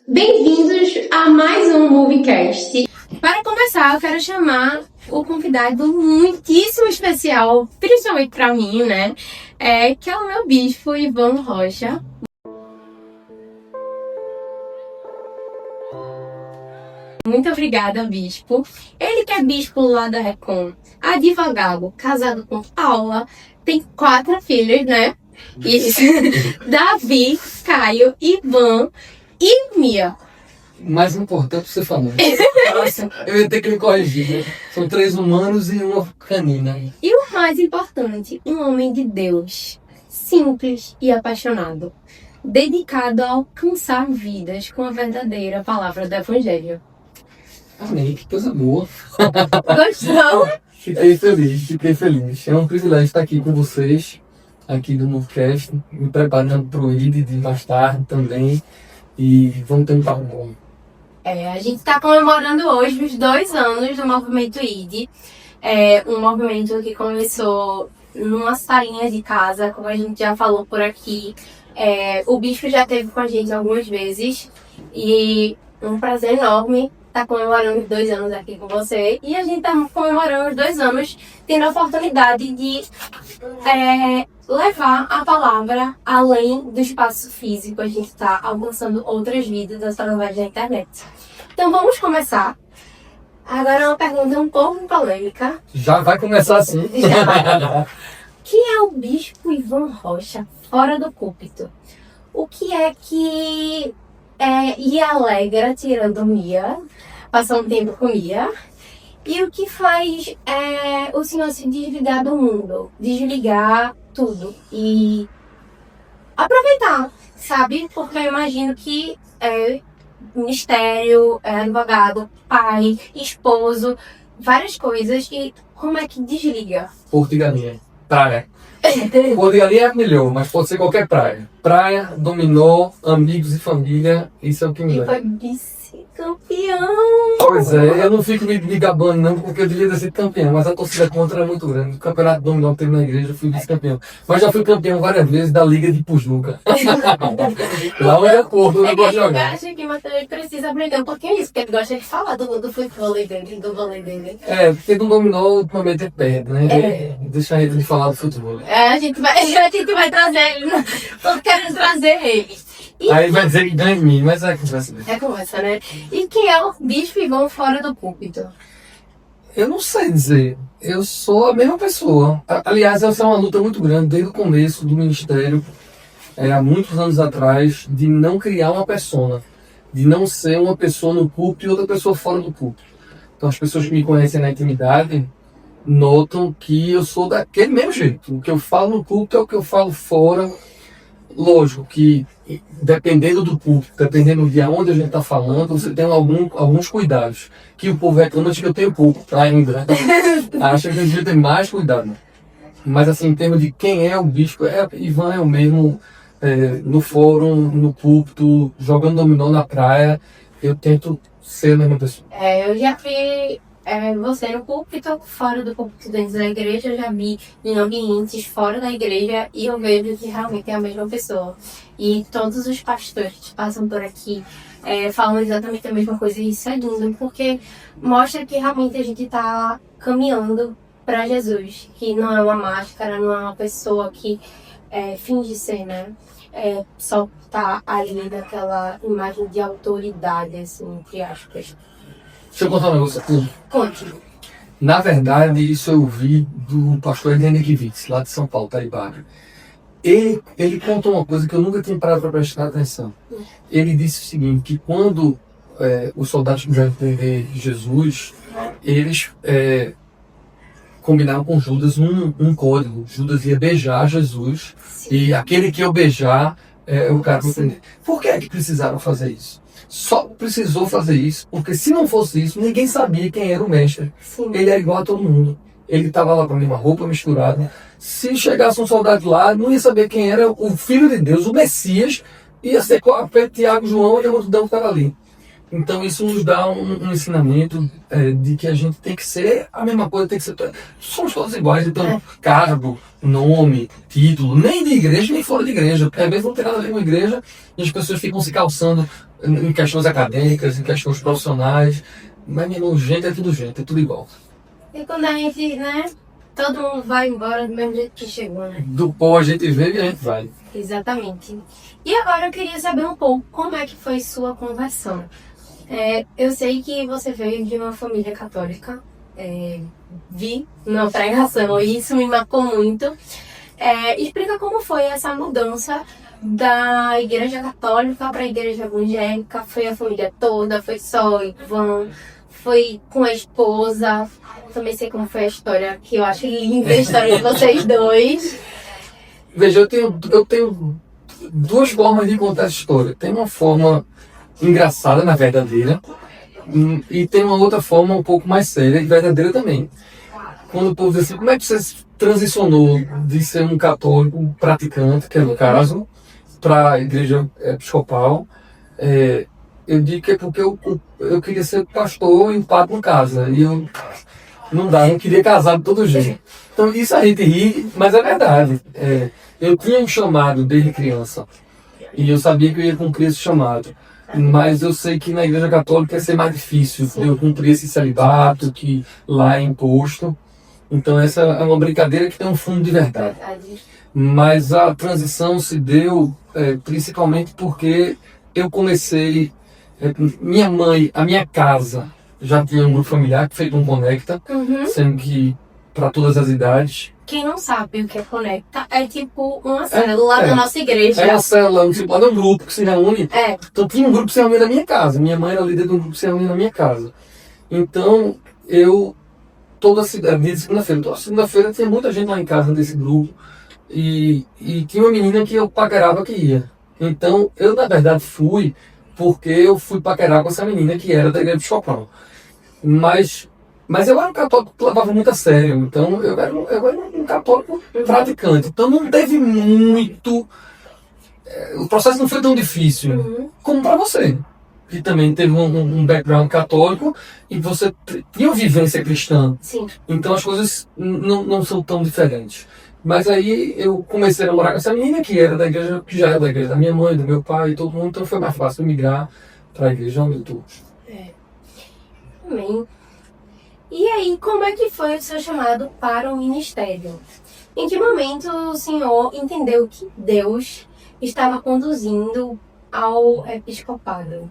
Bem-vindos a mais um Moviecast. Para começar, eu quero chamar o convidado muitíssimo especial, principalmente para mim, né? Que é o meu bispo, Ivan Rocha. Muito obrigada, bispo. Ele que é bispo lá da Recon, advogado, casado com Paula, tem 4 filhos, né? Isso. Davi, Caio, Ivan e Mia. Mais importante você falou. Eu ia ter que me corrigir, né? São 3 humanos e uma canina. E o mais importante, um homem de Deus, simples e apaixonado, dedicado a alcançar vidas com a verdadeira palavra do Evangelho. Amém, que coisa boa. Gostou? Fiquei feliz. É um privilégio estar aqui com vocês, aqui do Movecast, me preparando para o ID de mais tarde também. E vamos ter um papo bom. A gente está comemorando hoje os 2 anos do movimento ID. Um movimento que começou numa salinha de casa, como a gente já falou por aqui. O bispo já esteve com a gente algumas vezes e um prazer enorme estar comemorando os 2 anos aqui com você. E a gente está comemorando os 2 anos tendo a oportunidade de levar a palavra além do espaço físico. A gente está alcançando outras vidas através da internet. Então vamos começar. Agora uma pergunta um pouco polêmica. Já vai começar assim. Quem é o bispo Ivan Rocha fora do púlpito? O que é que lhe alegra, tirando Mia, passar um tempo com Mia? E o que faz o senhor se desligar do mundo? Desligar tudo e aproveitar, sabe? Porque eu imagino que ministério, advogado, pai, esposo, várias coisas. E como é que desliga? Porto de Galinha, praia. Porto de Galinha é melhor, mas pode ser qualquer praia. Praia, dominó, amigos e família, isso é o que me E leva. foi vice-campeão! Pois é, eu não fico me gabando não, porque eu devia ter sido campeão, mas a torcida contra é muito grande. O campeonato dominó que teve na igreja, eu fui vice-campeão. Mas já fui campeão várias vezes da Liga de Pujuca. Lá onde é Porto, eu não gosto de Eu jogar. acho que o Matheus precisa aprender um pouquinho isso, porque ele gosta de falar do futebol dele, do vôlei dele. Porque no dominó ultimamente é perde, né? Deixa a gente falar do futebol. A gente vai trazer ele, tô querendo trazer ele. E Aí vai dizer que ganha em mim, mas é conversa dele. é conversa, né? E quem é o bispo Ivan fora do púlpito? Eu não sei dizer. Eu sou a mesma pessoa. Aliás, essa é uma luta muito grande desde o começo do ministério, há muitos anos atrás, de não criar uma persona, de não ser uma pessoa no púlpito e outra pessoa fora do púlpito. Então as pessoas que me conhecem na intimidade notam que eu sou daquele mesmo jeito. O que eu falo no púlpito é o que eu falo fora. Lógico que, dependendo do púlpito, dependendo de onde a gente está falando, você tem alguns cuidados. Que o povo reclama de que eu tenho pouco ainda. Acha que eu devia ter mais cuidado. Mas assim, em termos de quem é o bispo, Ivan é o mesmo no fórum, no púlpito, jogando dominó na praia. Eu tento ser a mesma pessoa. Eu já vi você no púlpito, fora do púlpito dentro da igreja, eu já vi em ambientes fora da igreja e eu vejo que realmente é a mesma pessoa. E todos os pastores que passam por aqui falam exatamente a mesma coisa e isso é lindo, porque mostra que realmente a gente está caminhando para Jesus, que não é uma máscara, não é uma pessoa que finge ser, né? Só tá ali naquela imagem de autoridade, assim, entre aspas. Deixa eu contar um negócio aqui. Conte. Na verdade, isso eu ouvi do pastor Eliane Kivitz, lá de São Paulo, Taibara. Ele contou uma coisa que eu nunca tinha parado para prestar atenção. Ele disse o seguinte, que quando os soldados quiseram prender Jesus, eles combinaram com Judas um código. Judas ia beijar Jesus. Sim. E aquele que eu beijar, o cara vai prender. Por que é que precisaram fazer isso? Só precisou fazer isso, porque se não fosse isso, ninguém sabia quem era o mestre. Sim. Ele era igual a todo mundo. Ele estava lá com a mesma roupa misturada. Se chegasse um soldado lá, não ia saber quem era o Filho de Deus, o Messias, ia ser Pedro, Tiago, João e a multidão que estava ali. Então isso nos dá um ensinamento de que a gente tem que ser a mesma coisa, tem que ser. Somos todos iguais, então cargo, nome, título, nem de igreja, nem fora de igreja. Às vezes não tem nada a ver com igreja e as pessoas ficam se calçando em questões acadêmicas, em questões profissionais. Mas, meu irmão, gente é tudo igual. E quando a gente, né? Todo mundo vai embora do mesmo jeito que chegou, né? Do pó a gente vê e a gente vai. Exatamente. E agora eu queria saber um pouco como é que foi sua conversão. Eu sei que você veio de uma família católica. Vi na pregação e isso me marcou muito. Explica como foi essa mudança da igreja católica para a igreja evangélica. Foi a família toda? Foi só Ivan? Foi com a esposa? Também sei como foi a história, que eu acho linda a história de vocês dois. Veja, eu tenho duas formas de contar essa história. Tem uma forma engraçada, na verdadeira, e tem uma outra forma um pouco mais séria e verdadeira também. Quando o povo diz assim, como é que você transicionou de ser um católico praticante, que é o caso, para a igreja episcopal? Eu digo que é porque eu queria ser pastor e padre em casa. E eu não queria casar de todo jeito. Então isso a gente ri, mas é verdade. Eu tinha um chamado desde criança. E eu sabia que eu ia cumprir esse chamado. Mas eu sei que na igreja católica ia ser mais difícil. Eu cumprir esse celibato que lá é imposto. Então essa é uma brincadeira que tem um fundo de verdade. Mas a transição se deu principalmente porque eu comecei... minha mãe, a minha casa, já tinha um grupo familiar que fez um Conecta, sendo que para todas as idades. Quem não sabe o que é Conecta, é tipo uma célula da nossa igreja. É uma célula, um grupo que se reúne. Então tinha um grupo que se reunia na minha casa. Minha mãe era líder de um grupo que se reunia na minha casa. Então eu, toda segunda-feira tinha muita gente lá em casa desse grupo. E tinha uma menina que eu paquerava que ia. Então eu, na verdade, fui porque eu fui paquerar com essa menina que era da igreja episcopal. Mas eu era um católico que levava muito a sério, então eu era um católico praticante. Então não teve muito... o processo não foi tão difícil como para você, que também teve um background católico e você tinha uma vivência cristã. Sim. Então as coisas não são tão diferentes. Mas aí eu comecei a namorar com essa menina que era da igreja, que já era da igreja da minha mãe, do meu pai e todo mundo, então foi mais fácil migrar para a igreja onde eu estou. Amém. E aí, como é que foi o seu chamado para o ministério? Em que momento o senhor entendeu que Deus estava conduzindo ao episcopado?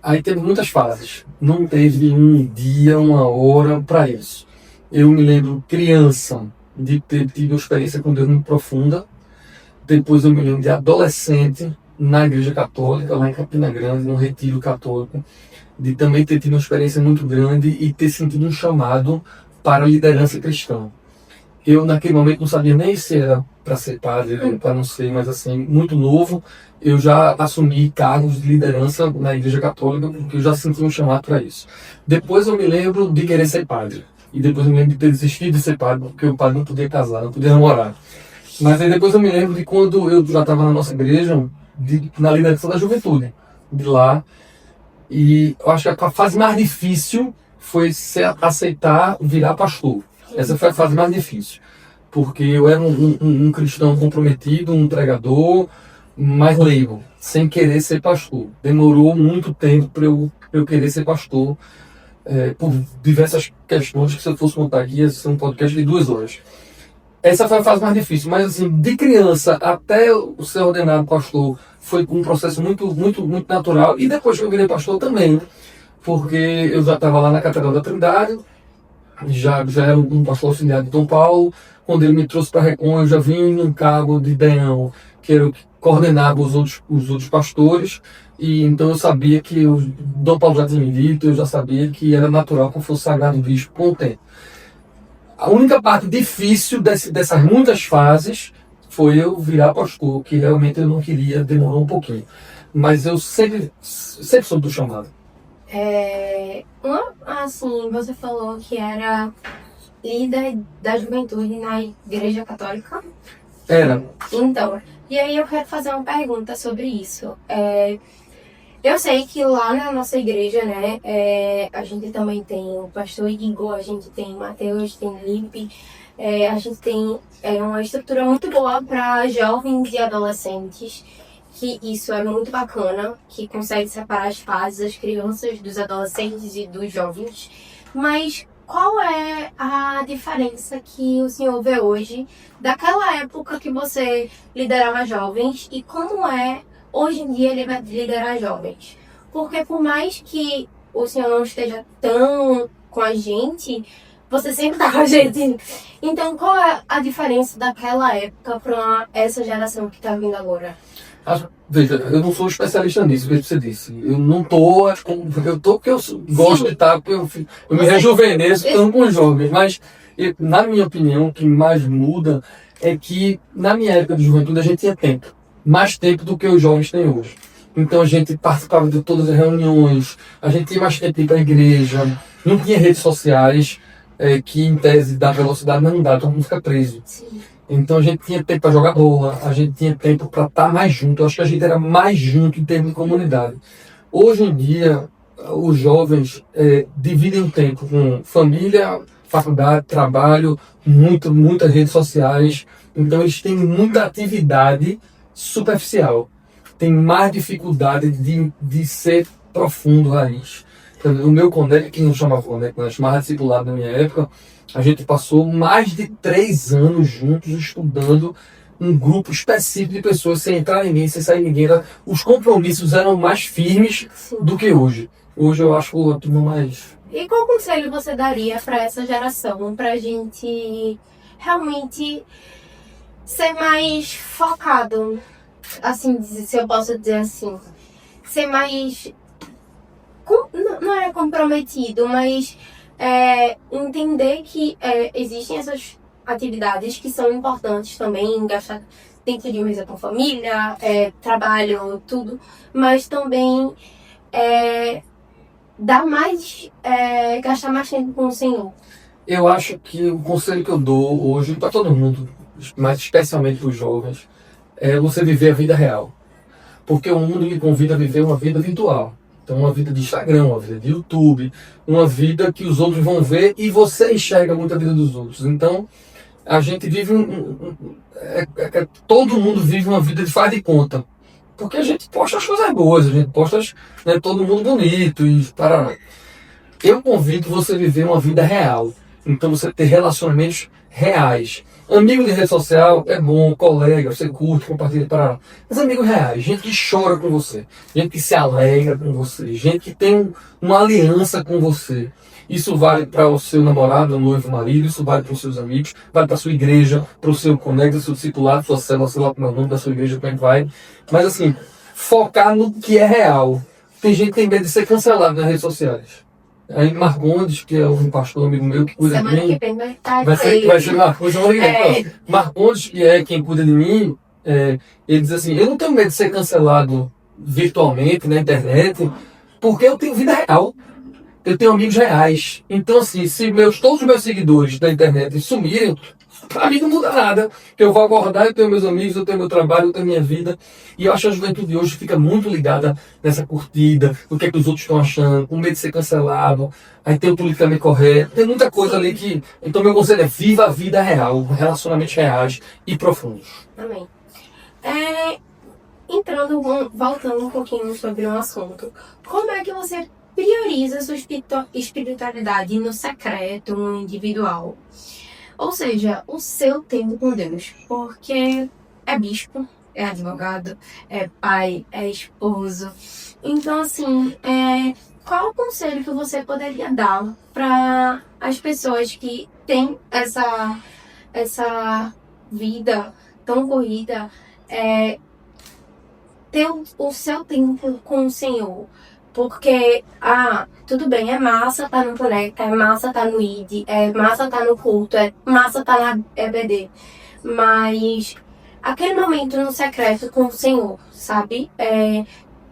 Aí teve muitas fases. Não teve um dia, uma hora para isso. Eu me lembro criança de ter tido uma experiência com Deus muito profunda. Depois eu me lembro de adolescente na igreja católica, lá em Campina Grande, num retiro católico, de também ter tido uma experiência muito grande e ter sentido um chamado para a liderança cristã. Eu naquele momento não sabia nem se era para ser padre, para não ser, mas assim, muito novo, eu já assumi cargos de liderança na igreja católica, porque eu já senti um chamado para isso. Depois eu me lembro de querer ser padre. E depois eu me lembro de ter desistido de ser padre, porque o padre não podia casar, não podia namorar. Mas aí depois eu me lembro de quando eu já estava na nossa igreja, na liderança da juventude, de lá. E eu acho que a fase mais difícil foi aceitar virar pastor. Essa foi a fase mais difícil. Porque eu era um cristão comprometido, um pregador, mas leigo, sem querer ser pastor. Demorou muito tempo para eu querer ser pastor, por diversas questões que se eu fosse contar aqui ia ser um podcast de 2 horas. Essa foi a fase mais difícil, mas assim, de criança até eu ser ordenado pastor, foi um processo muito natural. E depois que eu virei pastor também, porque eu já estava lá na Catedral da Trindade, já era um pastor auxiliar de Dom Paulo. Quando ele me trouxe para Recon, eu já vim num cargo de deão, que era o que coordenava os outros pastores. E então eu sabia que o Dom Paulo já tinha me dito, eu já sabia que era natural que eu fosse sagrado bispo com o tempo. A única parte difícil dessas muitas fases foi eu virar pastor, que realmente eu não queria, demorou um pouquinho. Mas eu sempre soube do chamado. Assim, você falou que era líder da juventude na igreja católica? Era. Então, e aí eu quero fazer uma pergunta sobre isso. Eu sei que lá na nossa igreja, né, a gente também tem o pastor Igor, a gente tem Mateus, tem Lipe, a gente tem uma estrutura muito boa para jovens e adolescentes que isso é muito bacana, que consegue separar as fases das crianças, dos adolescentes e dos jovens. Mas qual é a diferença que o senhor vê hoje daquela época que você liderava jovens e como é hoje em dia liderar jovens? Porque por mais que o senhor não esteja tão com a gente, você sempre está com a gente. Então, qual é a diferença daquela época para essa geração que está vindo agora? Veja, eu não sou especialista nisso, o que você disse. Eu não tô, eu tô porque eu gosto de estar, porque eu me rejuvenesço estando com os jovens. Mas, na minha opinião, o que mais muda é que, na minha época de juventude, a gente tinha tempo. Mais tempo do que os jovens têm hoje. Então, a gente participava de todas as reuniões, a gente tinha mais tempo para a igreja, não tinha redes sociais, que em tese dá velocidade, mas não dá, todo mundo fica preso. Sim. Então a gente tinha tempo para jogar bola, a gente tinha tempo para estar mais junto. Eu acho que a gente era mais junto em termos de comunidade. Hoje em dia, os jovens dividem o tempo com família, faculdade, trabalho, muitas redes sociais. Então eles têm muita atividade superficial. Tem mais dificuldade de ser profundo, raiz. O meu Conec, que não chamava Conec, mas chamava discipulado na minha época, a gente passou mais de 3 anos juntos estudando um grupo específico de pessoas, sem entrar em ninguém, sem sair ninguém. Os compromissos eram mais firmes do que hoje. Hoje eu acho o turma mais... E qual conselho você daria para essa geração, para a gente realmente ser mais focado, assim, se eu posso dizer assim, ser mais... Não é comprometido, mas entender que existem essas atividades que são importantes também, gastar tempo de mesa com família, trabalho, tudo, mas também gastar mais tempo com o Senhor. Eu acho que o conselho que eu dou hoje para todo mundo, mas especialmente para os jovens, é você viver a vida real. Porque o mundo lhe convida a viver uma vida virtual. Então, uma vida de Instagram, uma vida de YouTube, uma vida que os outros vão ver e você enxerga muito a vida dos outros. Então, a gente vive todo mundo vive uma vida de faz de conta. Porque a gente posta as coisas boas, a gente posta todo mundo bonito e para. Eu convido você a viver uma vida real. Então, você ter relacionamentos reais. Amigo de rede social é bom, colega, você curte, compartilha, para. Mas amigos reais, gente que chora com você, gente que se alegra com você, gente que tem uma aliança com você. Isso vale para o seu namorado, noivo, marido, isso vale para os seus amigos, vale para a sua igreja, para o seu conecta, seu discipulado, sua célula, sei lá como é o nome da sua igreja, como é que vai. Mas assim, focar no que é real. Tem gente que tem medo de ser cancelado nas redes sociais. Aí Marcondes, que é um pastor amigo meu que cuida de mim, vai ser Marcondes, Marcondes, que é quem cuida de mim, ele diz assim, eu não tenho medo de ser cancelado virtualmente, na internet, porque eu tenho vida real, eu tenho amigos reais. Então assim, se todos os meus seguidores da internet sumirem, pra mim não muda nada, porque eu vou acordar, eu tenho meus amigos, eu tenho meu trabalho, eu tenho minha vida, e eu acho que a juventude de hoje fica muito ligada nessa curtida, do que é que os outros estão achando, com medo de ser cancelado, aí tem o politicamente correto, tem muita coisa ali que... Então meu conselho é viva a vida real, relacionamentos reais e profundos. Amém. Voltando um pouquinho sobre um assunto, como é que você prioriza a sua espiritualidade no secreto, no individual? Ou seja, o seu tempo com Deus. Porque é bispo, é advogado, é pai, é esposo. Então, assim, qual o conselho que você poderia dar para as pessoas que têm essa vida tão corrida, ter o seu tempo com o Senhor? Porque, tudo bem, é massa estar no Conecta, é massa estar no ID, é massa estar no culto, é massa estar na EBD. Mas aquele momento no secreto com o Senhor, sabe?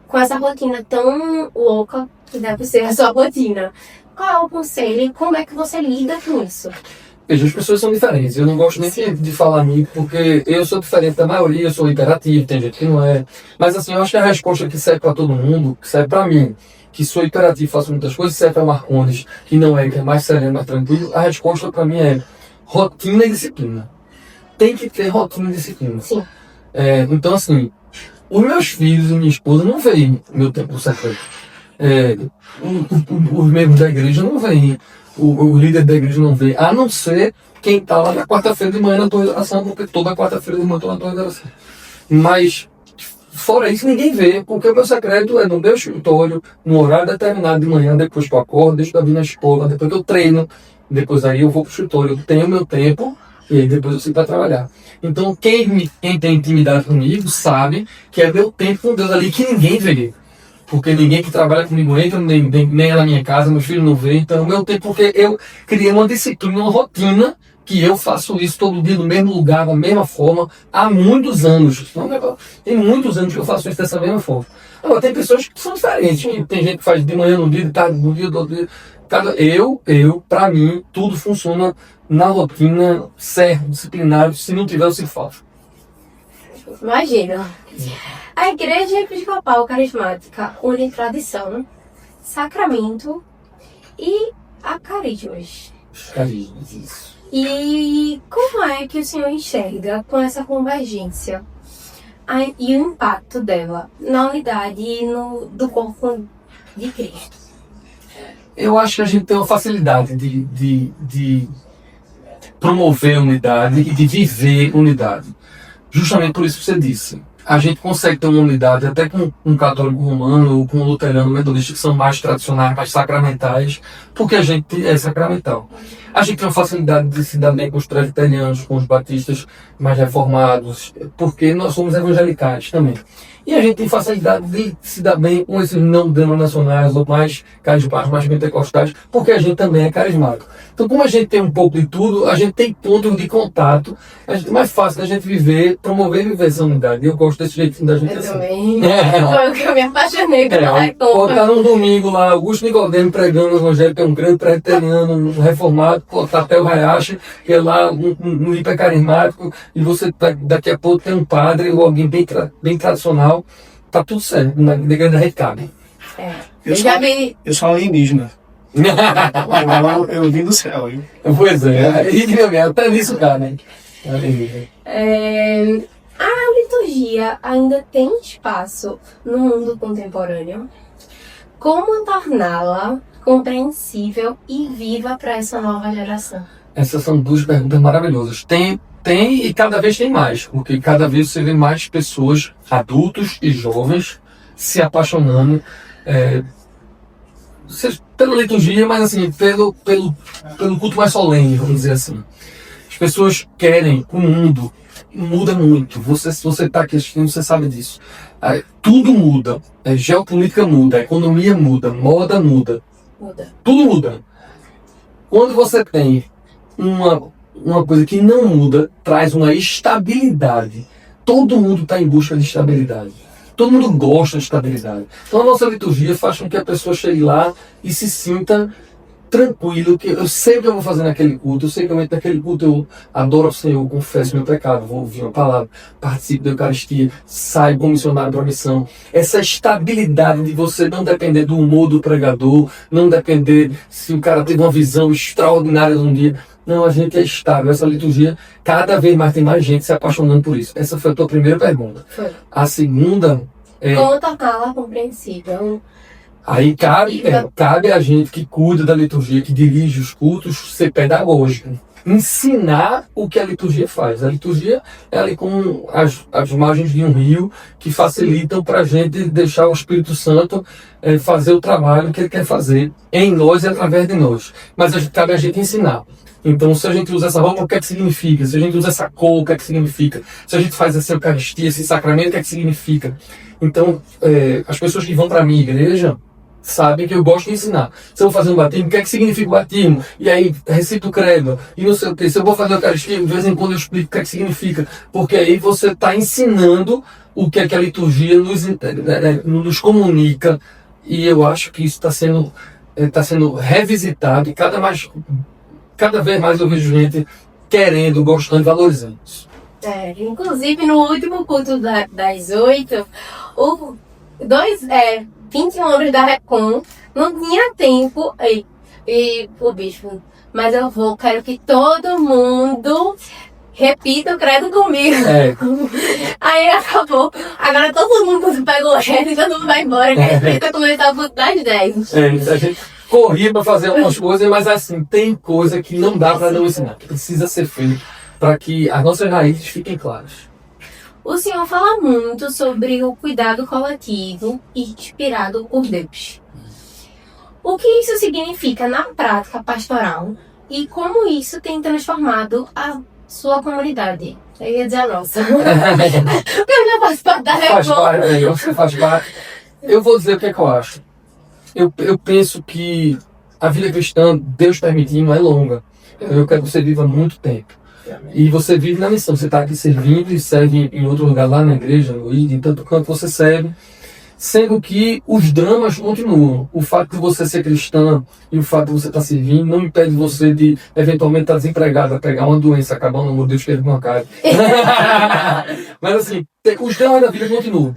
Com essa rotina tão louca que deve ser a sua rotina. Qual é o conselho e como é que você lida com isso? Veja, as pessoas são diferentes. Eu não gosto nem de falar mim, porque eu sou diferente da maioria, eu sou hiperativo, tem gente que não é. Mas assim, eu acho que a resposta que serve para todo mundo, que serve para mim, que sou hiperativo, faço muitas coisas, serve para Marcondes, que não é, que é mais sereno, mais tranquilo, a resposta para mim é rotina e disciplina. Tem que ter rotina e disciplina. Sim. Então assim, Os meus filhos e minha esposa não veem meu tempo secreto. Os membros da igreja não veem. O líder da igreja não vê. A não ser quem está lá na quarta-feira de manhã na tua oração, porque toda quarta-feira de manhã eu estou na tua oração. Mas, fora isso, ninguém vê, porque o meu secreto é no meu escritório, num horário determinado de manhã, depois que eu acordo, deixo Davi na escola, depois que eu treino, depois aí eu vou pro escritório, eu tenho meu tempo, e aí depois eu saio para trabalhar. Então, quem tem intimidade comigo sabe que é meu tempo com Deus ali, que ninguém vê. Porque ninguém que trabalha comigo entra, nem é na minha casa, meu filho não vê. Então, meu tempo, porque eu criei uma disciplina, uma rotina, que eu faço isso todo dia no mesmo lugar, da mesma forma, há muitos anos. Tem muitos anos que eu faço isso dessa mesma forma. Agora, tem pessoas que são diferentes. Tem gente que faz de manhã num dia, de tarde num dia, do outro dia. Pra mim, tudo funciona na rotina, certo, disciplinado. Se não tiver, eu se faço. Imagina. A Igreja Episcopal Carismática une tradição, sacramento e a carismas. Carismas, isso. E como é que o senhor enxerga com essa convergência e o impacto dela na unidade e do corpo de Cristo? Eu acho que a gente tem uma facilidade de promover unidade e de viver unidade. Justamente por isso que você disse. A gente consegue ter uma unidade até com um católico romano ou com um luterano metodista, que são mais tradicionais, mais sacramentais, porque a gente é sacramental. A gente tem uma facilidade de se dar bem com os presbiterianos, com os batistas mais reformados, porque nós somos evangelicais também. E a gente tem facilidade de se dar bem com esses não denominacionais ou mais carismáticos, mais pentecostais, porque a gente também é carismático. Então, como a gente tem um pouco de tudo, a gente tem pontos de contato, é mais fácil da gente viver, promover e viver essa unidade. E eu gosto desse jeitinho da gente Eu assim. também. Foi o que eu me apaixonei por ela. Pode estar num domingo lá, Augusto Nicodemo pregando o evangelho, que é um grande presbiteriano, um reformado, tá até o Hayashi, que é lá um hipercarismático, e você daqui a pouco tem um padre ou alguém bem tradicional, tá tudo certo, na igreja da rede cabe. Eu sou alienígena. Eu vim do céu, hein? Pois é, e até nisso, cara, né? A liturgia ainda tem espaço no mundo contemporâneo? Como torná-la compreensível e viva para essa nova geração? Essas são duas perguntas maravilhosas. Tem e cada vez tem mais, porque cada vez você vê mais pessoas, adultos e jovens, se apaixonando pela liturgia, mas assim, pelo culto mais solene, vamos dizer assim. As pessoas querem, o mundo muda muito. Se você está aqui assistindo, você sabe disso. Tudo muda. Geopolítica muda, a economia muda, moda muda. Tudo muda. Quando você tem uma coisa que não muda, traz uma estabilidade. Todo mundo está em busca de estabilidade. Todo mundo gosta de estabilidade. Então a nossa liturgia faz com que a pessoa chegue lá e se sinta tranquilo, que eu sei o que eu vou fazer naquele culto, eu sei que eu entro naquele culto, eu adoro o Senhor, eu confesso meu pecado, vou ouvir uma palavra, participo da Eucaristia, saio como missionário para a missão. Essa estabilidade de você não depender do humor do pregador, não depender se o cara teve uma visão extraordinária de um dia. Não, a gente é estável. Essa liturgia, cada vez mais tem mais gente se apaixonando por isso. Essa foi a tua primeira pergunta. Foi. A segunda é... Como torná-la compreensível? Aí cabe a gente que cuida da liturgia, que dirige os cultos, ser pedagógico. Ensinar o que a liturgia faz. A liturgia é ali como as margens de um rio que facilitam para a gente deixar o Espírito Santo fazer o trabalho que ele quer fazer em nós e através de nós. Mas cabe a gente ensinar. Então, se a gente usa essa roupa, o que é que significa? Se a gente usa essa cor, o que é que significa? Se a gente faz essa Eucaristia, esse sacramento, o que é que significa? Então, as pessoas que vão para a minha igreja sabem que eu gosto de ensinar. Se eu vou fazer um batismo, o que é que significa o batismo? E aí, recito o credo. E não sei o que. Se eu vou fazer a Eucaristia, de vez em quando eu explico o que é que significa. Porque aí você está ensinando o que é que a liturgia nos comunica. E eu acho que isso está sendo revisitado e cada vez mais eu vejo gente querendo, gostando, valorizando isso. Inclusive no último culto das 8, 21 anos da Recon, não tinha tempo e o bispo, mas quero que todo mundo repita o credo comigo. É. Aí acabou. Agora todo mundo pega o resto e todo mundo vai embora. Repita começar a botar das 10. A gente corria para fazer algumas coisas, mas assim, tem coisa que não dá para não ensinar, que precisa ser feito para que as nossas raízes fiquem claras. O senhor fala muito sobre o cuidado coletivo inspirado por Deus. O que isso significa na prática pastoral e como isso tem transformado a sua comunidade? Eu ia dizer a nossa. Porque eu já faço parte da reforma. Você faz parte. Eu vou dizer o que é que eu acho. Eu penso que a vida cristã, Deus permitindo, é longa. Eu quero que você viva muito tempo. E você vive na missão. Você está aqui servindo e serve em outro lugar lá na igreja, no ID, em tanto quanto você serve. Sendo que os dramas continuam. O fato de você ser cristã e o fato de você estar servindo não impede você de, eventualmente, estar desempregada, pegar uma doença, acabar no amor de Deus que ele não acabe. Mas assim, os dramas da vida continuam.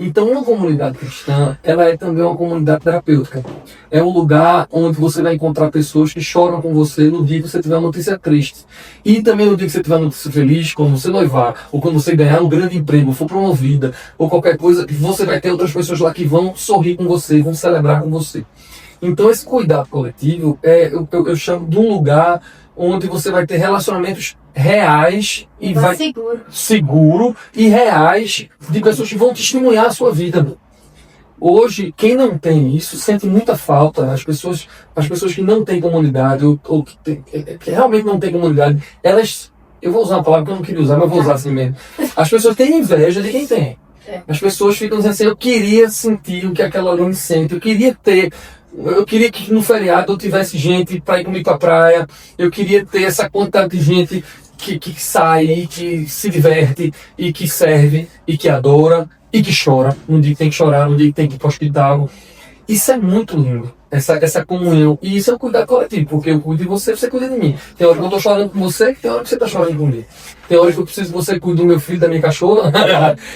Então, uma comunidade cristã, ela é também uma comunidade terapêutica. É um lugar onde você vai encontrar pessoas que choram com você no dia que você tiver uma notícia triste. E também no dia que você tiver uma notícia feliz, quando você noivar, ou quando você ganhar um grande emprego, for promovida, ou qualquer coisa, você vai ter outras pessoas lá que vão sorrir com você, vão celebrar com você. Então, esse cuidado coletivo, eu chamo de um lugar onde você vai ter relacionamentos reais e vai seguro e reais de pessoas que vão testemunhar a sua vida. Hoje, quem não tem isso sente muita falta. As pessoas que não têm comunidade ou que realmente não têm comunidade, elas, eu vou usar uma palavra que eu não queria usar, mas vou usar assim mesmo. As pessoas têm inveja de quem tem. As pessoas ficam dizendo assim, eu queria sentir o que aquela aluno sente, eu queria que no feriado eu tivesse gente para ir comigo pra praia, eu queria ter essa quantidade de gente que sai, e que se diverte, e que serve, e que adora, e que chora, no dia que tem que chorar, no dia que tem que ir pro hospital. Isso é muito lindo, essa comunhão, e isso é um cuidado coletivo, porque eu cuido de você, você cuida de mim. Tem hora que eu tô chorando com você, tem hora que você tá chorando comigo. Tem hora que eu preciso que você cuide do meu filho, da minha cachorra,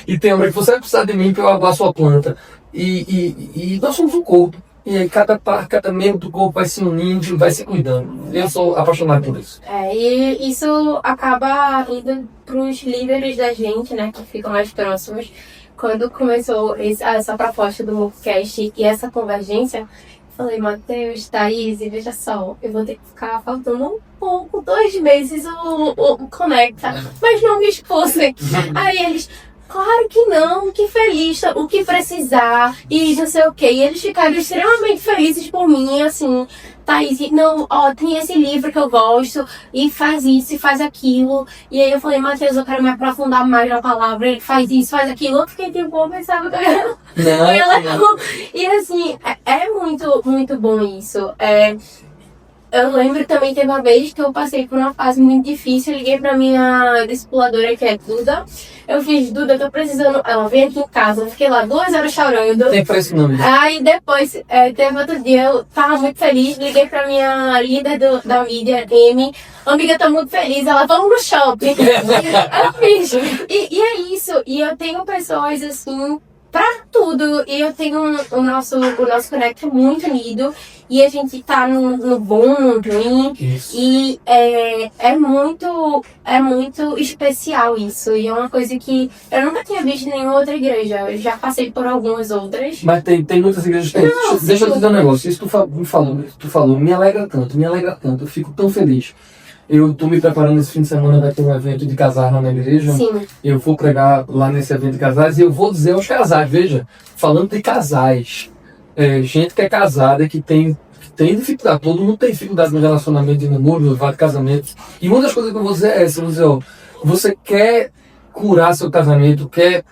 e tem hora que você vai precisar de mim para eu aguar a sua planta. E nós somos um corpo. E aí cada membro do corpo vai se unindo, vai se cuidando. Eu sou apaixonado por isso. E isso acaba indo para os líderes da gente, né, que ficam mais próximos. Quando começou essa proposta do Movecast e essa convergência, eu falei, Matheus, Thaís, veja só, eu vou ter que ficar faltando um pouco, 2 meses o Conecta, mas não me expusem. Aí eles... Claro que não, que feliz, o que precisar, e não sei o que. E eles ficaram extremamente felizes por mim, assim, Thaís, não, ó, tem esse livro que eu gosto, e faz isso, e faz aquilo. E aí eu falei, Matheus, eu quero me aprofundar mais na palavra, ele faz isso, faz aquilo. Eu fiquei tipo, eu pensava que eu ia... E assim, é muito, muito bom isso. Eu lembro também, teve uma vez que eu passei por uma fase muito difícil, eu liguei pra minha discipuladora, que é Duda. Eu fiz, Duda, eu tô precisando... Ela veio aqui em casa, eu fiquei lá 2 horas chorando. Tem preço não. Aí depois, teve outro dia, eu tava muito feliz, liguei pra minha líder da mídia, Amy. Amiga, tô muito feliz, ela, vamos no shopping. Eu fiz. E é isso, e eu tenho pessoas assim... Pra tudo, e eu tenho o nosso Connect muito unido, e a gente tá no bom, no ruim, e é muito especial isso, e é uma coisa que eu nunca tinha visto em nenhuma outra igreja, eu já passei por algumas outras. Mas tem muitas igrejas que tem. Deixa eu te dizer um negócio, isso tu falou, me alegra tanto, eu fico tão feliz. Eu estou me preparando esse fim de semana, vai ter um evento de casais lá na igreja. Sim. Eu vou pregar lá nesse evento de casais e eu vou dizer aos casais, veja, falando de casais, gente que é casada, que tem dificuldade, todo mundo tem dificuldade no relacionamento de namoro, no de casamento. E uma das coisas que eu vou dizer é essa, eu vou dizer, ó, você quer curar seu casamento, quer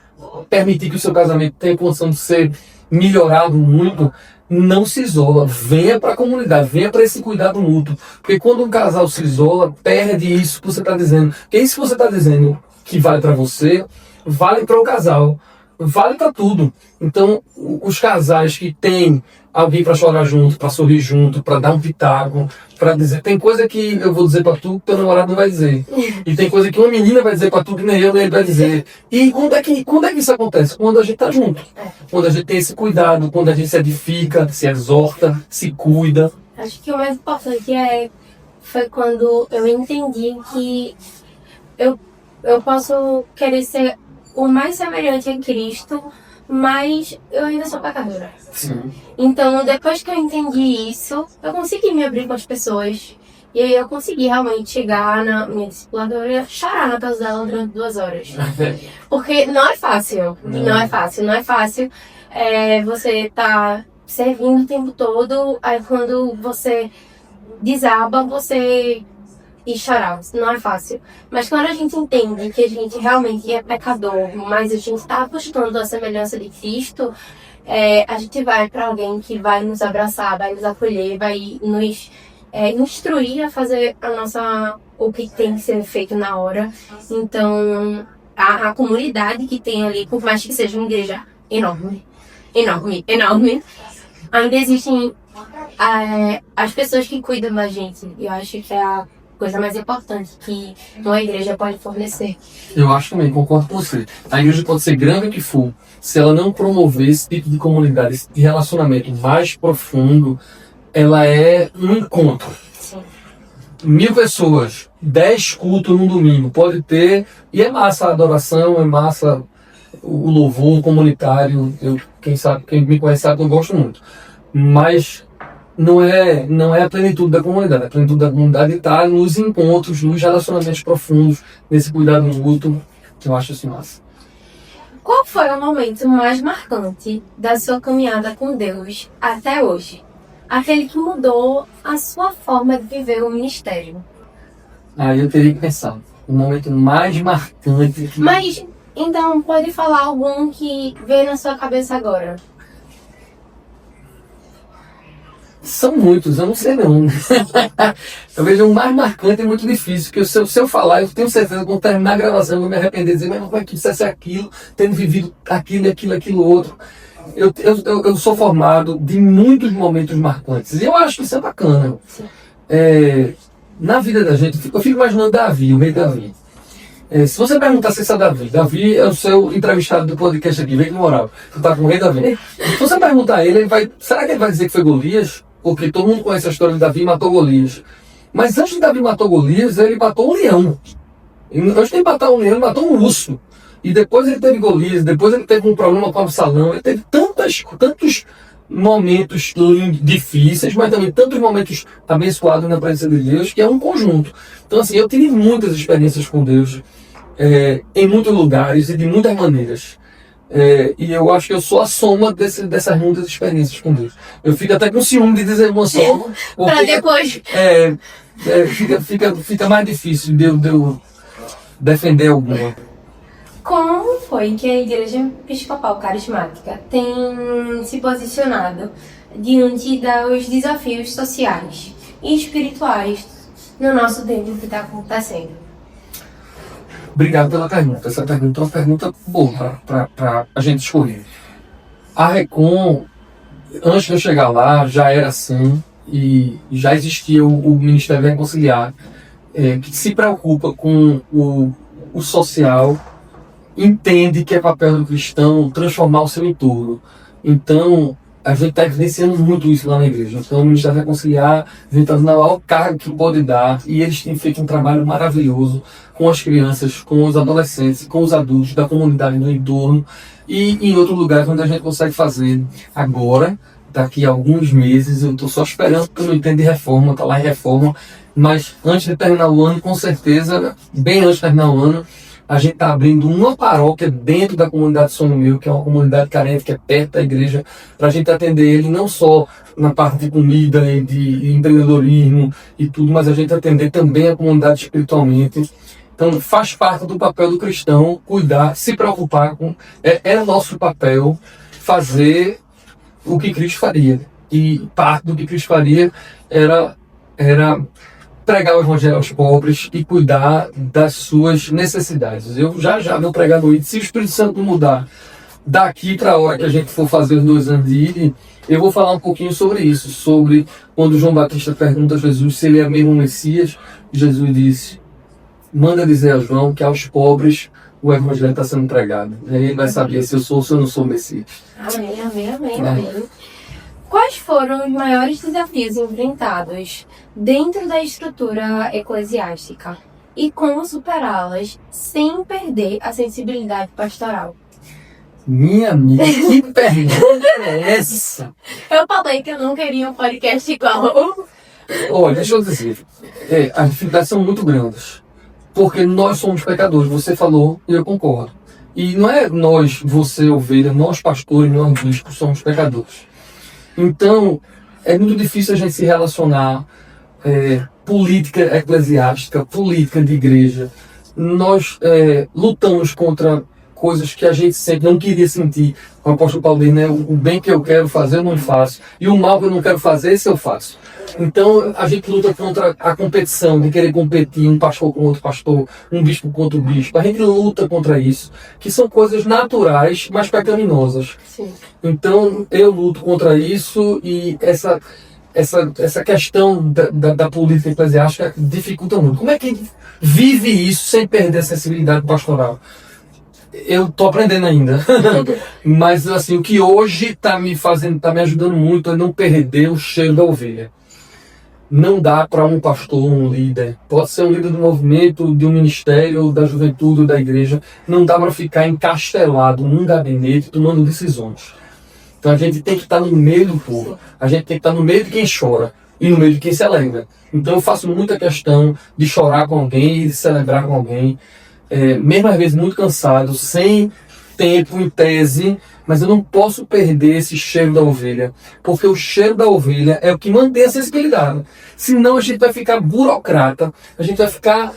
permitir que o seu casamento tenha condição de ser melhorado muito, não se isola, venha para a comunidade, venha para esse cuidado mútuo. Porque quando um casal se isola, perde isso que você está dizendo. Porque isso que você está dizendo que vale para você, vale para o casal, vale para tudo. Então, os casais que têm alguém para chorar junto, para sorrir junto, para dar um pitaco, para dizer... Tem coisa que eu vou dizer para tu que teu namorado não vai dizer. E tem coisa que uma menina vai dizer para tu que nem eu, nem ele vai dizer. E quando é que isso acontece? Quando a gente tá junto. Quando a gente tem esse cuidado, quando a gente se edifica, se exorta, se cuida. Acho que o mais importante foi quando eu entendi que eu posso querer ser o mais semelhante a Cristo, mas eu ainda sou pecadora. Sim. Então, depois que eu entendi isso, eu consegui me abrir com as pessoas. E aí eu consegui realmente chegar na minha discipuladora e chorar na casa dela durante 2 horas. Porque não é fácil. Não é fácil. Você tá servindo o tempo todo, aí quando você desaba, você ir chorar. Não é fácil. Mas quando a gente entende que a gente realmente é pecador, mas a gente está buscando a semelhança de Cristo, a gente vai para alguém que vai nos abraçar, vai nos acolher, vai nos instruir a fazer o que tem que ser feito na hora. Então, a comunidade que tem ali, por mais que seja uma igreja enorme, ainda existem as pessoas que cuidam da gente. E eu acho que é a coisa mais importante que uma igreja pode fornecer. Eu acho também, concordo com você. A igreja pode ser grande o que for, se ela não promover esse tipo de comunidade, esse relacionamento mais profundo, ela é um encontro. Sim. 1000 pessoas, 10 cultos no domingo, pode ter, e é massa a adoração, é massa o louvor comunitário. Quem me conhece sabe que eu gosto muito. Mas não é a plenitude da comunidade. A plenitude da comunidade está nos encontros, nos relacionamentos profundos, nesse cuidado mútuo, que eu acho assim massa. Qual foi o momento mais marcante da sua caminhada com Deus até hoje? Aquele que mudou a sua forma de viver o ministério. Aí eu teria que pensar. O momento mais marcante. Mas, então, pode falar algum que veio na sua cabeça agora? São muitos, eu não sei não. Talvez o mais marcante é muito difícil, porque se eu falar, eu tenho certeza que quando terminar a gravação eu vou me arrepender, dizer, mas como é que dissesse aquilo, tendo vivido aquilo, outro. Eu sou formado de muitos momentos marcantes. E eu acho que isso é bacana. Na vida da gente, eu fico imaginando Davi, o rei Davi. Se você perguntar se é Davi é o seu entrevistado do podcast aqui, vem que moral. Você tá com o rei Davi. Se você perguntar a ele, será que ele vai dizer que foi Golias? Porque todo mundo conhece a história de Davi e matou Golias. Mas antes de Davi matar Golias, ele matou um leão. Antes de matar um leão, ele matou um urso. E depois ele teve Golias, depois ele teve um problema com Absalão, ele teve tantos momentos difíceis, mas também tantos momentos abençoados na presença de Deus, que é um conjunto. Então assim, eu tive muitas experiências com Deus, em muitos lugares e de muitas maneiras. E eu acho que eu sou a soma dessas muitas experiências com Deus. Eu fico até com ciúme de dizer uma só. Para depois. Fica mais difícil de eu defender alguma. Como foi que a Igreja Episcopal Carismática tem se posicionado diante dos desafios sociais e espirituais no nosso tempo que está acontecendo? Obrigado pela pergunta. Essa pergunta é uma pergunta boa para a gente escolher. A Recon, antes de eu chegar lá, já era assim, e já existia o Ministério Reconciliar, que se preocupa com o social, entende que é papel do cristão transformar o seu entorno. Então, a gente está evidenciando muito isso lá na igreja. Então, o Ministério Reconciliar, a gente está dando o maior cargo que pode dar, e eles têm feito um trabalho maravilhoso com as crianças, com os adolescentes, com os adultos da comunidade no entorno, e em outros lugares onde a gente consegue fazer agora, daqui a alguns meses. Eu estou só esperando, porque eu não entendo de reforma, está lá em reforma, mas antes de terminar o ano, com certeza, bem antes de terminar o ano, a gente está abrindo uma paróquia dentro da comunidade Sonho Meu, que é uma comunidade carente, que é perto da igreja, para a gente atender ele não só na parte de comida e de empreendedorismo e tudo, mas a gente atender também a comunidade espiritualmente. Então faz parte do papel do cristão cuidar, se preocupar com... É nosso papel fazer o que Cristo faria. E parte do que Cristo faria era pregar o evangelho aos pobres e cuidar das suas necessidades. Eu já vou pregar no ID. Se o Espírito Santo mudar daqui para a hora que a gente for fazer os 2 anos de ID, eu vou falar um pouquinho sobre isso, sobre quando João Batista pergunta a Jesus se ele é mesmo o Messias. Jesus disse: manda dizer a João que aos pobres o evangelho está sendo pregado. E aí ele vai saber se eu sou ou se eu não sou o Messias. Amém. Quais foram os maiores desafios enfrentados dentro da estrutura eclesiástica? e como superá-las sem perder a sensibilidade pastoral? Minha amiga, que pergunta é essa? Eu falei que eu não queria um podcast igual. Olha, deixa eu dizer, as dificuldades são muito grandes, porque nós somos pecadores, você falou e eu concordo. E não é nós, você, ovelha, nós pastores, nós bispos, somos pecadores. Então, é muito difícil a gente se relacionar, política eclesiástica, política de igreja. Nós lutamos contra coisas que a gente sempre não queria sentir. Como o apóstolo Paulo diz, né? O bem que eu quero fazer eu não faço. E o mal que eu não quero fazer, esse eu faço. Então a gente luta contra a competição, de querer competir um pastor com outro pastor, um bispo com outro bispo. A gente luta contra isso, que são coisas naturais, mas pecaminosas. Sim. Então eu luto contra isso e essa questão da política eclesiástica dificulta muito. Como é que a gente vive isso sem perder a sensibilidade pastoral? Eu tô aprendendo ainda, mas assim, o que hoje tá me ajudando muito é não perder o cheiro da ovelha. Não dá para um pastor, um líder, pode ser um líder do movimento, de um ministério, da juventude, da igreja, não dá para ficar encastelado num gabinete tomando decisões. Então a gente tem que estar no meio do povo, a gente tem que estar no meio de quem chora e no meio de quem celebra. Então eu faço muita questão de chorar com alguém, de celebrar com alguém, mesmo às vezes muito cansado, sem tempo em tese, mas eu não posso perder esse cheiro da ovelha, porque o cheiro da ovelha é o que mantém a sensibilidade. Senão a gente vai ficar burocrata, a gente vai ficar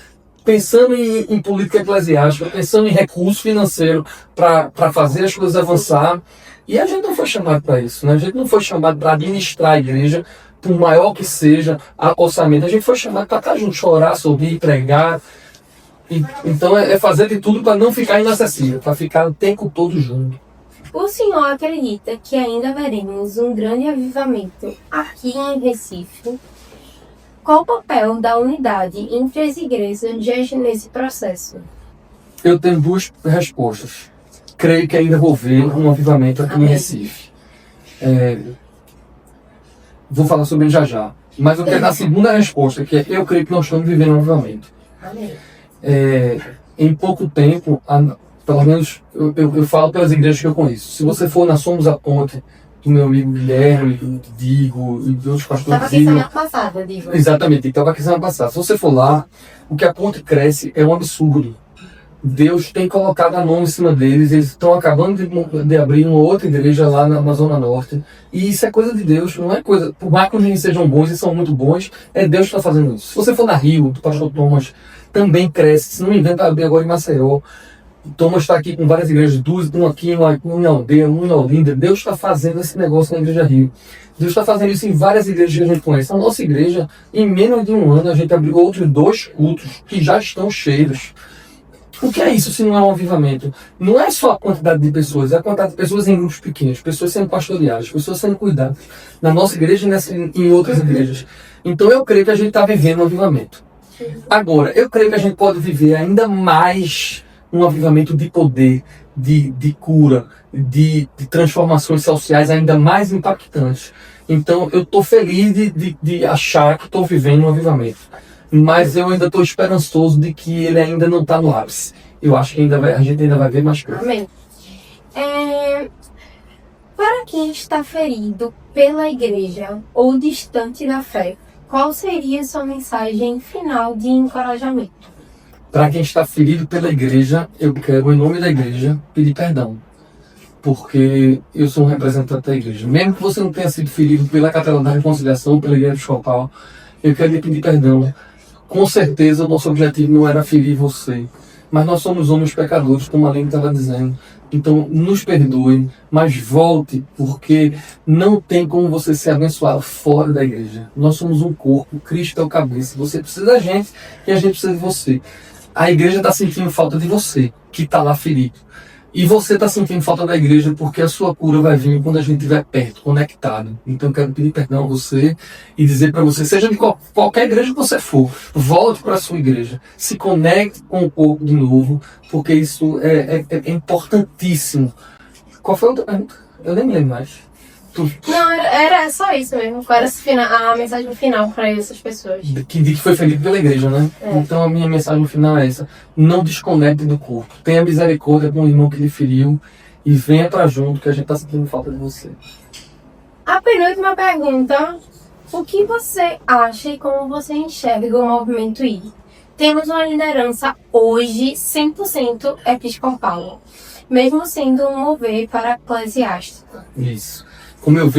pensando em política eclesiástica, pensando em recurso financeiro para fazer as coisas avançar. E a gente não foi chamado para isso, né? A gente não foi chamado para administrar a igreja, por maior que seja o orçamento. A gente foi chamado para estar junto, chorar, sorrir, pregar. Então é fazer de tudo para não ficar inacessível, para ficar o tempo todo junto. O senhor acredita que ainda veremos um grande avivamento aqui em Recife? Qual o papel da unidade entre as igrejas nesse processo? Eu tenho duas respostas. Creio que ainda vou ver um avivamento aqui em Recife. Vou falar sobre ele já. Mas eu quero dar a segunda resposta, que é eu creio que nós estamos vivendo um avivamento. Amém. Em pouco tempo, pelo menos eu falo pelas igrejas que eu conheço. Se você for na Somos a Ponte, do meu amigo Guilherme, do Digo e de outros pastores. Estava aqui semana passada, Digo. Exatamente, estava aqui semana passada. Se você for lá, o que a ponte cresce é um absurdo. Deus tem colocado a mão em cima deles, eles estão acabando de abrir uma outra igreja lá na Zona Norte. E isso é coisa de Deus, não é coisa... Por mais que eles sejam bons e são muito bons, é Deus que está fazendo isso. Se você for na Rio, do pastor Thomas, também cresce. Se não me engano, está abrir agora em Maceió. Thomas está aqui com várias igrejas, duas, uma aqui, uma em Aldeia, uma em Olinda. Deus está fazendo esse negócio na Igreja Rio. Deus está fazendo isso em várias igrejas que a gente conhece. A nossa igreja, em menos de um ano, a gente abriu outros 2 cultos que já estão cheios. O que é isso se não é um avivamento? Não é só a quantidade de pessoas, é a quantidade de pessoas em grupos pequenos, pessoas sendo pastoreadas, pessoas sendo cuidadas. Na nossa igreja e em outras igrejas. Então eu creio que a gente está vivendo um avivamento. Agora, eu creio que a gente pode viver ainda mais um avivamento de poder, de cura, de transformações sociais ainda mais impactantes. Então eu estou feliz de achar que estou vivendo um avivamento. Mas eu ainda estou esperançoso de que ele ainda não está no ápice. Eu acho que a gente ainda vai ver mais coisas. Amém. Para quem está ferido pela igreja ou distante da fé, qual seria sua mensagem final de encorajamento? Para quem está ferido pela igreja, eu quero, em nome da igreja, pedir perdão. Porque eu sou um representante da igreja. Mesmo que você não tenha sido ferido pela Catedral da Reconciliação, pela Igreja Episcopal, eu quero lhe pedir perdão. Com certeza o nosso objetivo não era ferir você, mas nós somos homens pecadores, como a Aline estava dizendo. Então nos perdoe, mas volte, porque não tem como você ser abençoado fora da igreja. Nós somos um corpo, Cristo é o cabeça, você precisa da gente e a gente precisa de você. A igreja está sentindo falta de você, que está lá ferido. E você está sentindo falta da igreja porque a sua cura vai vir quando a gente estiver perto, conectado. Então eu quero pedir perdão a você e dizer para você, seja de qualquer igreja que você for, volte para a sua igreja, se conecte com o corpo de novo, porque isso é importantíssimo. Qual foi a outra pergunta? Eu nem me lembro mais. Não, era só isso mesmo. Qual era a mensagem final para essas pessoas? Que foi ferido pela igreja, né? Então a minha mensagem final é essa. Não desconecte do corpo. Tenha misericórdia com o irmão que lhe feriu e venha pra junto, que a gente tá sentindo falta de você. A penúltima pergunta. O que você acha e como você enxerga o movimento I? Temos uma liderança hoje 100% episcopal, mesmo sendo um mover para eclesiástico. Isso. Como eu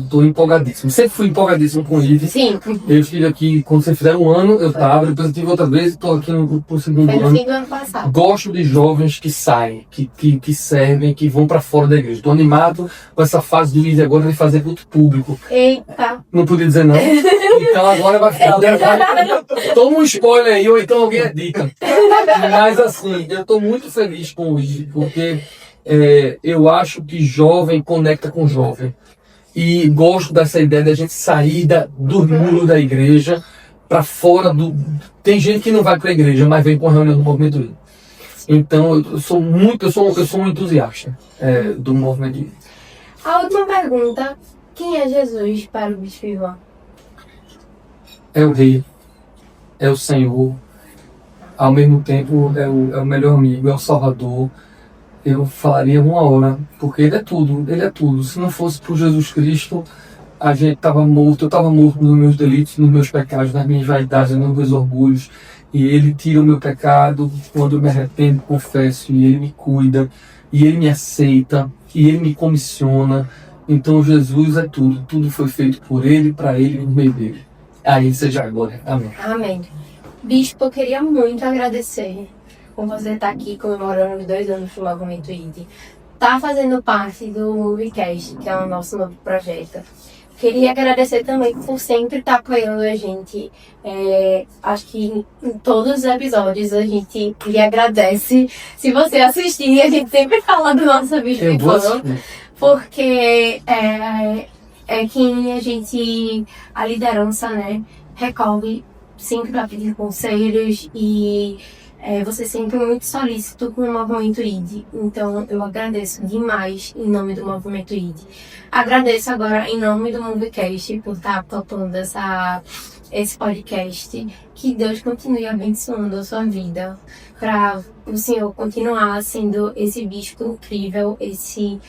tô empolgadíssimo. Sempre fui empolgadíssimo com o IVE. Sim. Eu estive aqui, quando vocês fizeram um ano, eu estava, depois eu tive outra vez e estou aqui no segundo Foi no ano. fim do ano passado. Gosto de jovens que saem, que servem, que vão para fora da igreja. Estou animado com essa fase do IVE agora de fazer culto público. Eita. Não podia dizer não. Então agora vai ficar. Toma um spoiler aí, ou então alguém edita. Mas assim, eu estou muito feliz com o IVE, porque eu acho que jovem conecta com jovem. E gosto dessa ideia de a gente sair do muro da igreja para fora do. Tem gente que não vai para a igreja, mas vem com a reunião do movimento I. Então eu sou um entusiasta do movimento I. A última pergunta. Quem é Jesus para o Bispo Ivan? É o Rei, é o Senhor, ao mesmo tempo é o melhor amigo, é o Salvador. Eu falaria 1 hora, porque ele é tudo. Se não fosse por Jesus Cristo, a gente estava morto, eu estava morto nos meus delitos, nos meus pecados, nas minhas vaidades, nos meus orgulhos. E ele tira o meu pecado quando eu me arrependo, confesso, e ele me cuida, e ele me aceita, e ele me comissiona. Então Jesus é tudo foi feito por ele, para ele e no meio dele. A ele seja a glória. Amém. Amém. Bispo, eu queria muito agradecer por você estar aqui comemorando os 2 anos do Movimento ID. Tá fazendo parte do Moviecast, que é o nosso novo projeto. Queria agradecer também por sempre estar apoiando a gente. Acho que em todos os episódios a gente lhe agradece. Se você assistir, a gente sempre fala do nosso Bispo Ivan, porque é quem a liderança, né, recorre sempre para pedir conselhos e você sempre muito solícito com o Movimento ID. Então eu agradeço demais em nome do Movimento ID. Agradeço agora em nome do Moviecast por estar topando esse podcast. Que Deus continue abençoando a sua vida, para o Senhor continuar sendo esse bispo incrível, esse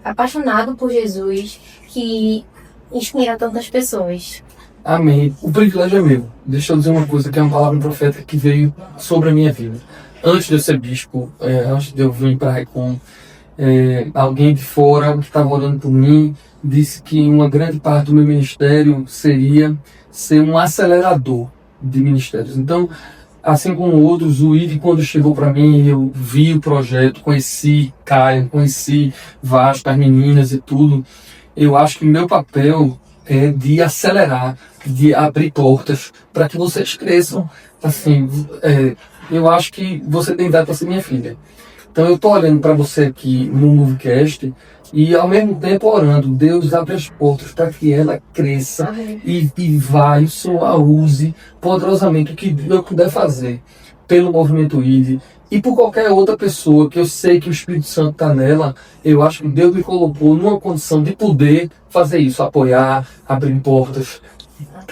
apaixonado por Jesus, que inspira tantas pessoas. Amém. O privilégio é meu. Deixa eu dizer uma coisa, que é uma palavra profética que veio sobre a minha vida. Antes de eu ser bispo, antes de eu vir para a Recon, alguém de fora que estava orando por mim disse que uma grande parte do meu ministério seria ser um acelerador de ministérios. Então, assim como outros, o IVE, quando chegou para mim, eu vi o projeto, conheci Caio, conheci Vasco, as meninas e tudo. Eu acho que o meu papel é de acelerar, de abrir portas para que vocês cresçam. Assim, eu acho que você tem dado para ser minha filha. Então eu estou olhando para você aqui no Moviecast e ao mesmo tempo orando, Deus abre as portas para que ela cresça e vai, o Senhor a use poderosamente o que eu puder fazer pelo Movimento ID e por qualquer outra pessoa que eu sei que o Espírito Santo está nela. Eu acho que Deus me colocou numa condição de poder fazer isso, apoiar, abrir portas,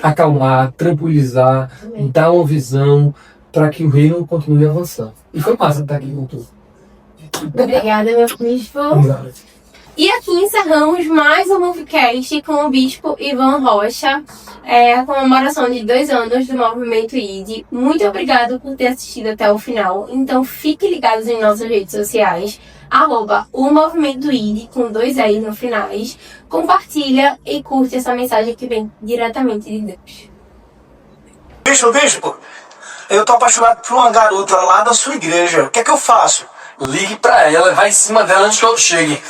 acalmar, tranquilizar, dar uma visão para que o reino continue avançando. E foi massa estar aqui com tu. Obrigada, meu bispo. E aqui encerramos mais um Moviecast com o Bispo Ivan Rocha, a comemoração de 2 anos do Movimento ID. Muito obrigado por ter assistido até o final. Então fiquem ligados em nossas redes sociais, @o Movimento ID, com 2 L's no finais. Compartilha e curte essa mensagem que vem diretamente de Deus. Bispo, eu tô apaixonado por uma garota lá da sua igreja. O que é que eu faço? Ligue pra ela, vai em cima dela antes que eu chegue.